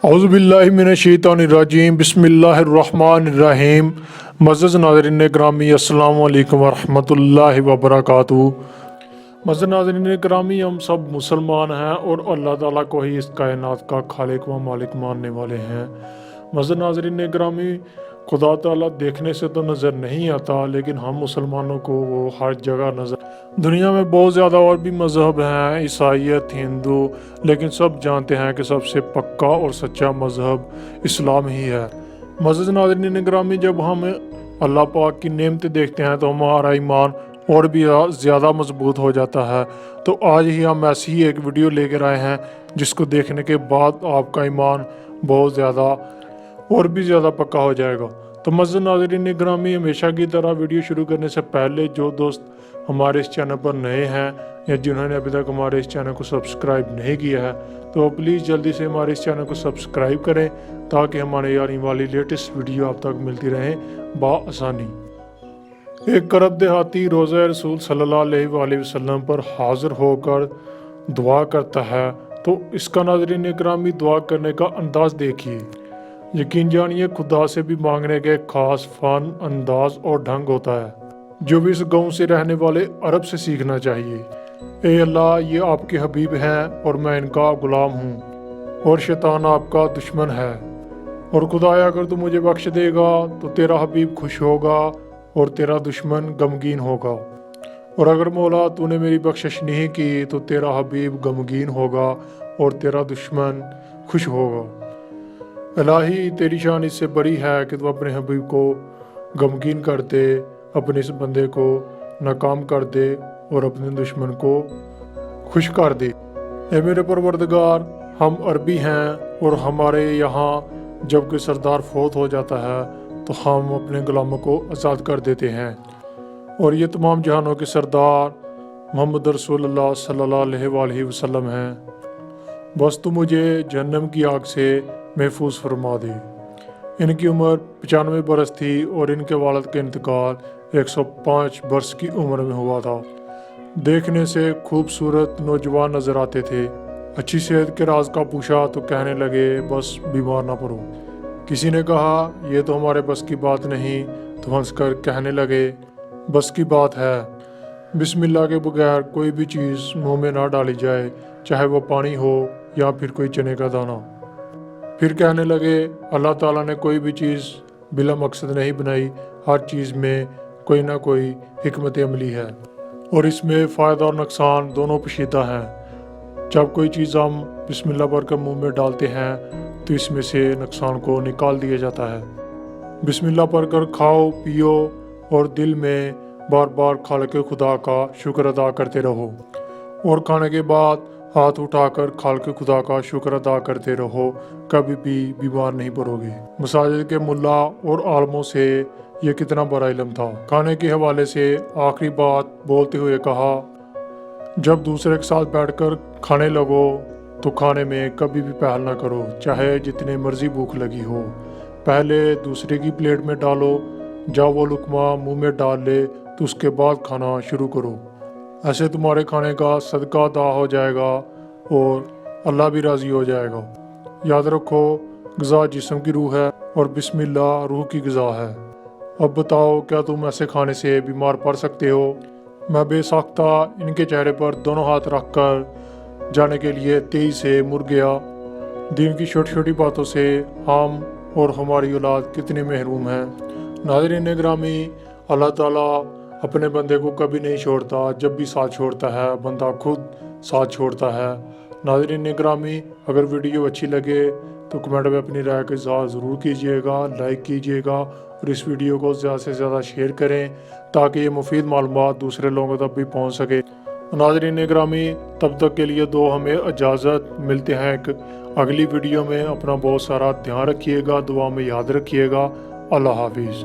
اعوذ باللہ من الشیطان الرجیم بسم اللہ الرحمن الرحیم۔ معزز ناظرین گرامی السلام علیکم ورحمۃ اللہ وبرکاتہ۔ معزز ناظرین گرامی، ہم سب مسلمان ہیں اور اللہ تعالیٰ کو ہی اس کائنات کا خالق و مالک ماننے والے ہیں۔ معزز ناظرین گرامی، خدا تعالیٰ دیکھنے سے تو نظر نہیں آتا، لیکن ہم مسلمانوں کو وہ ہر جگہ نظر۔ دنیا میں بہت زیادہ اور بھی مذہب ہیں، عیسائیت، ہندو، لیکن سب جانتے ہیں کہ سب سے پکا اور سچا مذہب اسلام ہی ہے۔ معزز ناظرین گرامی، جب ہم اللہ پاک کی نعمتیں دیکھتے ہیں تو ہمارا ایمان اور بھی زیادہ مضبوط ہو جاتا ہے۔ تو آج ہی ہم ایسی ہی ایک ویڈیو لے کر آئے ہیں جس کو دیکھنے کے بعد آپ کا ایمان بہت زیادہ اور بھی زیادہ پکا ہو جائے گا۔ تو معزز ناظرین گرامی، ہمیشہ کی طرح ویڈیو شروع کرنے سے پہلے جو دوست ہمارے اس چینل پر نئے ہیں یا جنہوں نے ابھی تک ہمارے اس چینل کو سبسکرائب نہیں کیا ہے تو پلیز جلدی سے ہمارے اس چینل کو سبسکرائب کریں تاکہ ہمارے آنے والی لیٹسٹ ویڈیو آپ تک ملتی رہیں بآسانی۔ ایک کرب دیہاتی روزہ رسول صلی اللہ علیہ وآلہ وسلم پر حاضر ہو کر دعا کرتا ہے، تو اس کا ناظرین اکرامی دعا کرنے کا انداز دیکھیے۔ یقین جانیے خدا سے بھی مانگنے کے خاص فن، انداز اور ڈھنگ ہوتا ہے جو بھی اس گاؤں سے رہنے والے عرب سے سیکھنا چاہیے۔ اے اللہ، یہ آپ کے حبیب ہیں اور میں ان کا غلام ہوں، اور شیطان آپ کا دشمن ہے، اور خدایا اگر تو مجھے بخش دے گا تو تیرا حبیب خوش ہوگا اور تیرا دشمن غمگین ہوگا، اور اگر مولا تو نے میری بخشش نہیں کی تو تیرا حبیب غمگین ہوگا اور تیرا دشمن خوش ہوگا۔ الہی، تیری شان اس سے بڑی ہے کہ تو اپنے حبیب کو غمگین کر دے، اپنے اس بندے کو ناکام کر دے اور اپنے دشمن کو خوش کر دے۔ اے میرے پروردگار، ہم عربی ہیں اور ہمارے یہاں جب کوئی سردار فوت ہو جاتا ہے تو ہم اپنے غلاموں کو آزاد کر دیتے ہیں، اور یہ تمام جہانوں کے سردار محمد رسول اللہ صلی اللہ علیہ وآلہ وسلم ہیں۔ بس تو مجھے جہنم کی آگ سے محفوظ فرما دے۔ ان کی عمر 95 برس تھی اور ان کے والد کا انتقال 105 برس کی عمر میں ہوا تھا۔ دیکھنے سے خوبصورت نوجوان نظر آتے تھے۔ اچھی صحت کے راز کا پوچھا تو کہنے لگے بس بیمار نہ پڑو۔ کسی نے کہا یہ تو ہمارے بس کی بات نہیں، تو ہنس کر کہنے لگے بس کی بات ہے۔ بسم اللہ کے بغیر کوئی بھی چیز منہ میں نہ ڈالی جائے، چاہے وہ پانی ہو یا پھر کوئی چنے کا دانہ۔ پھر کہنے لگے اللہ تعالیٰ نے کوئی بھی چیز بلا مقصد نہیں بنائی، ہر چیز میں کوئی نہ کوئی حکمت عملی ہے، اور اس میں فائدہ اور نقصان دونوں پوشیدہ ہیں۔ جب کوئی چیز ہم بسم اللہ پڑھ کر منہ میں ڈالتے ہیں تو اس میں سے نقصان کو نکال دیا جاتا ہے۔ بسم اللہ پڑھ کر کھاؤ پیو اور دل میں بار بار خالق خدا کا شکر ادا کرتے رہو، اور کھانے کے بعد ہاتھ اٹھا کر خالق خدا کا شکر ادا کرتے رہو، کبھی بھی بیمار نہیں پڑو گے۔ مساجد کے ملا اور عالموں سے یہ کتنا بڑا علم تھا۔ کھانے کے حوالے سے آخری بات بولتے ہوئے کہا جب دوسرے کے ساتھ بیٹھ کر کھانے لگو تو کھانے میں کبھی بھی پہل نہ کرو، چاہے جتنے مرضی بھوک لگی ہو۔ پہلے دوسرے کی پلیٹ میں ڈالو، جب وہ لقمہ منہ میں ڈال لے تو اس کے بعد کھانا شروع کرو۔ ایسے تمہارے کھانے کا صدقہ ادا ہو جائے گا اور اللہ بھی راضی ہو جائے گا۔ یاد رکھو، غذا جسم کی روح ہے اور بسم اللہ روح کی غذا ہے۔ اب بتاؤ، کیا تم ایسے کھانے سے بیمار پڑ سکتے ہو؟ میں بے ساختہ ان کے چہرے پر دونوں ہاتھ رکھ کر جانے کے لیے تیزی سے مڑ گیا۔ دین کی چھوٹی چھوٹی باتوں سے ہم اور ہماری اولاد کتنے محروم ہیں۔ ناظرین گرامی، اللہ تعالیٰ اپنے بندے کو کبھی نہیں چھوڑتا، جب بھی ساتھ چھوڑتا ہے بندہ خود ساتھ چھوڑتا ہے۔ ناظرین گرامی، اگر ویڈیو اچھی لگے تو کمنٹ میں اپنی رائے کا اظہار ضرور کیجیے گا، لائک کیجیے گا اور اس ویڈیو کو زیادہ سے زیادہ شیئر کریں تاکہ یہ مفید معلومات دوسرے لوگوں تک بھی پہنچ سکے۔ ناظرین گرامی، تب تک کے لیے دو ہمیں اجازت، ملتے ہیں ایک اگلی ویڈیو میں۔ اپنا بہت سارا دھیان رکھیے گا، دعا میں یاد رکھیے گا۔ اللہ حافظ۔